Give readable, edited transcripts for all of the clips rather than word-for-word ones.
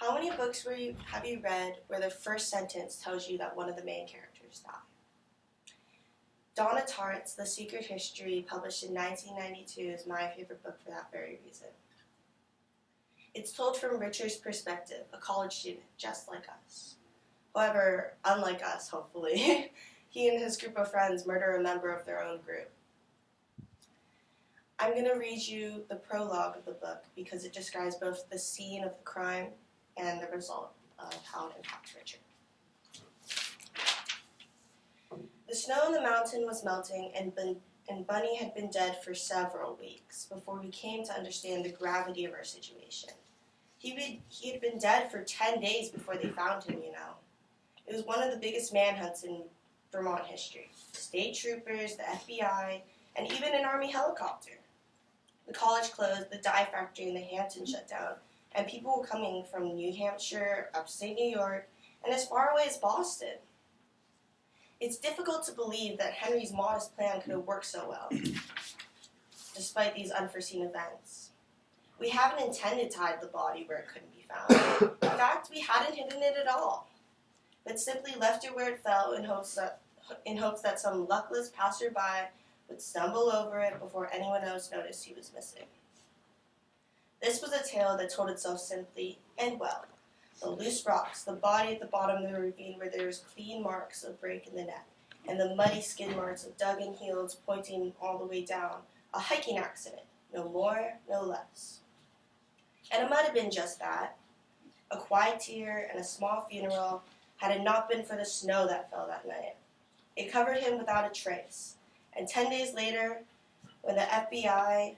How many books have you read where the first sentence tells you that one of the main characters died? Donna Tartt's The Secret History, published in 1992, is my favorite book for that very reason. It's told from Richard's perspective, a college student just like us. However, unlike us, hopefully, he and his group of friends murder a member of their own group. I'm going to read you the prologue of the book because it describes both the scene of the crime and the result of how it impacts Richard. The snow on the mountain was melting, and Bunny had been dead for several weeks before we came to understand the gravity of our situation. He had been dead for 10 days before they found him, you know. It was one of the biggest manhunts in Vermont history. State troopers, the FBI, and even an Army helicopter. The college closed, the dye factory in the Hamptons shut down, and people were coming from New Hampshire, upstate New York, and as far away as Boston. It's difficult to believe that Henry's modest plan could have worked so well, despite these unforeseen events. We haven't intended to hide the body where it couldn't be found. In fact, we hadn't hidden it at all, but simply left it where it fell in hopes that some luckless passerby would stumble over it before anyone else noticed he was missing. This was a tale that told itself simply and well. The loose rocks, the body at the bottom of the ravine where there was clean marks of break in the neck, and the muddy skid marks of dug-in heels pointing all the way down. A hiking accident, no more, no less. And it might have been just that. A quiet tear and a small funeral had it not been for the snow that fell that night. It covered him without a trace. And 10 days later, when the FBI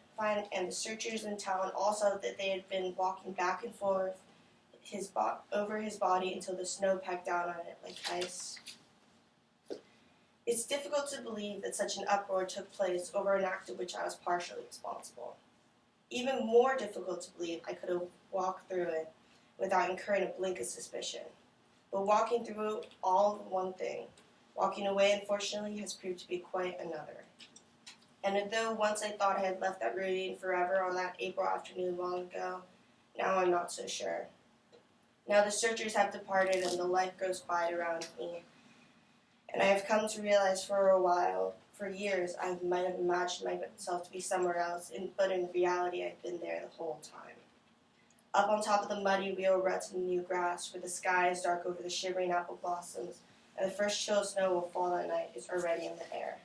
and the searchers in town all saw that they had been walking back and forth over his body until the snow packed down on it like ice. It's difficult to believe that such an uproar took place over an act of which I was partially responsible. Even more difficult to believe I could have walked through it without incurring a blink of suspicion. But walking through all one thing. Walking away, unfortunately, has proved to be quite another. And though once I thought I had left that ravine forever on that April afternoon long ago, now I'm not so sure. Now the searchers have departed and the life grows quiet around me. And I have come to realize for years, I might have imagined myself to be somewhere else, but in reality I've been there the whole time. Up on top of the muddy wheel ruts in the new grass, where the sky is dark over the shivering apple blossoms, and the first chill of snow will fall that night is already in the air.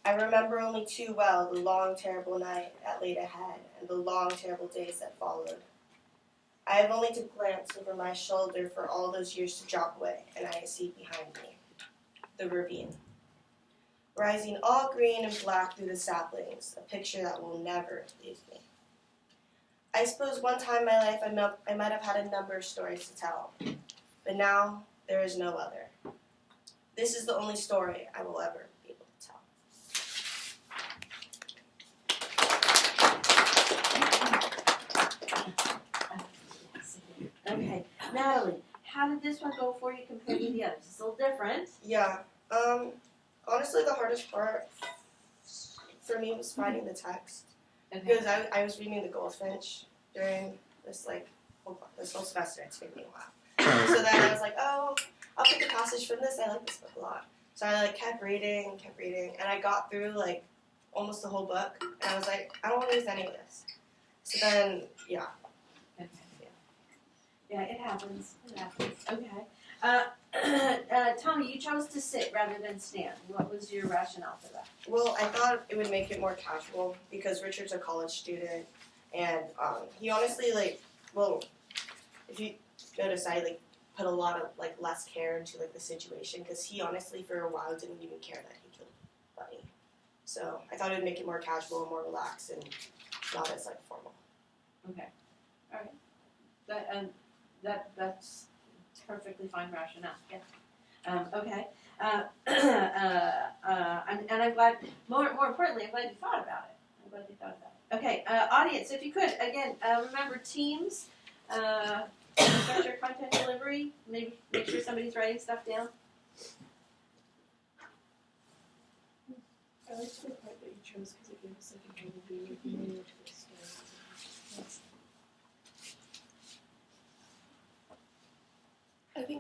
I remember only too well the long, terrible night that laid ahead, and the long, terrible days that followed. I have only to glance over my shoulder for all those years to drop away, and I see behind me the ravine, rising all green and black through the saplings, a picture that will never leave me. I suppose one time in my life I might have had a number of stories to tell, but now there is no other. This is the only story I will ever be able to tell. Okay, Natalie, how did this one go for you compared to the others? It's a little different. Yeah, honestly the hardest part for me was finding the text. Okay. Because I was reading The Goldfinch during this whole semester. It's taken me a while. So then I was like, oh, I'll pick a passage from this. I like this book a lot. So I kept reading, and I got through almost the whole book. And I was like, I don't want to use any of this. So then, yeah. Okay. Yeah, it happens. Okay. Tommy, you chose to sit rather than stand. What was your rationale for that? Well, I thought it would make it more casual because Richard's a college student, and he honestly if you notice, I put a lot of less care into the situation because he honestly for a while didn't even care that he killed Bunny. So I thought it would make it more casual, more relaxed, and not as formal. Okay. All right. That's perfectly fine rationale. Yeah. Okay. And I'm glad. More importantly, I'm glad you thought about it. Okay. Audience, if you could again remember teams. Start your content delivery. Maybe make sure somebody's writing stuff down. I liked the part that you chose because it gave us an overview of the story.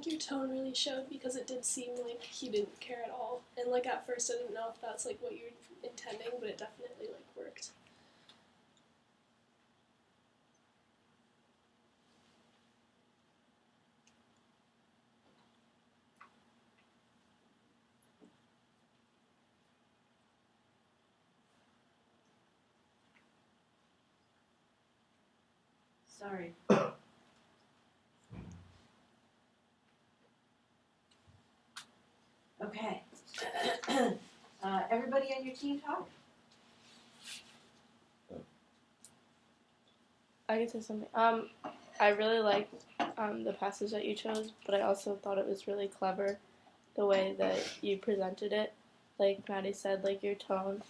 your tone really showed because it did seem like he didn't care at all. And like at first I didn't know if that's like what you're intending, but it definitely like worked. Sorry. Okay. Everybody on your team talk? I can say something. I really liked the passage that you chose, but I also thought it was really clever the way that you presented it. Like Maddie said, like your tone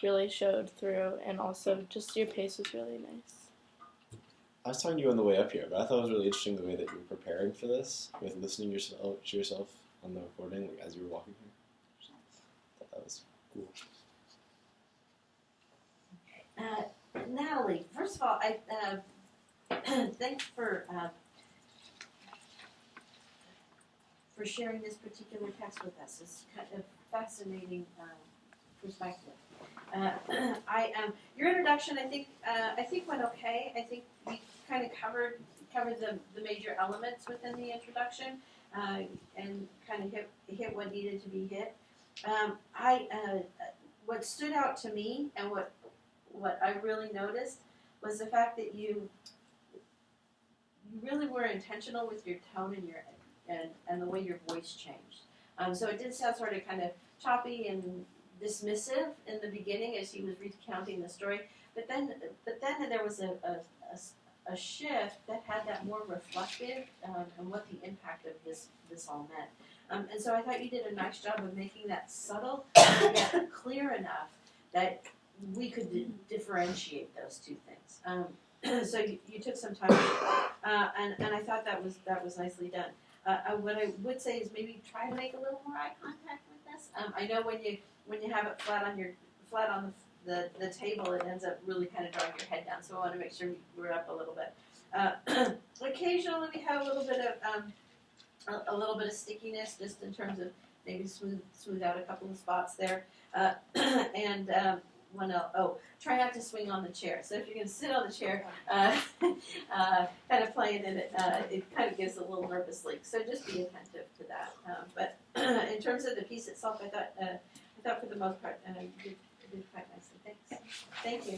really showed through, and also just your pace was really nice. I was talking to you on the way up here, but I thought it was really interesting the way that you were preparing for this, with listening to yourself on the recording, like as you were walking here. I thought that was cool. Natalie, first of all, I thanks for sharing this particular text with us. It's kind of fascinating perspective. Your introduction, I think went okay. I think we kind of covered the major elements within the introduction and kind of hit what needed to be hit. What stood out to me and what I really noticed was the fact that you really were intentional with your tone and the way your voice changed. So it did sound sort of kind of choppy and dismissive in the beginning as he was recounting the story, but then there was a shift that had that more reflective and what the impact of this all meant. And so I thought you did a nice job of making that subtle yet clear enough that we could differentiate those two things. So you took some time, and I thought that was nicely done. What I would say is maybe try to make a little more eye contact with this. I know when you have it flat on the table, it ends up really kind of drawing your head down. So I want to make sure we're up a little bit. Occasionally we have a little bit of stickiness, just in terms of maybe smooth out a couple of spots there. And try not to swing on the chair. So if you're going to sit on the chair, kind of playing in it, it kind of gives a little nervous leak. So just be attentive to that. But in terms of the piece itself, I thought for the most part, you did quite nicely. Thanks. Thank you.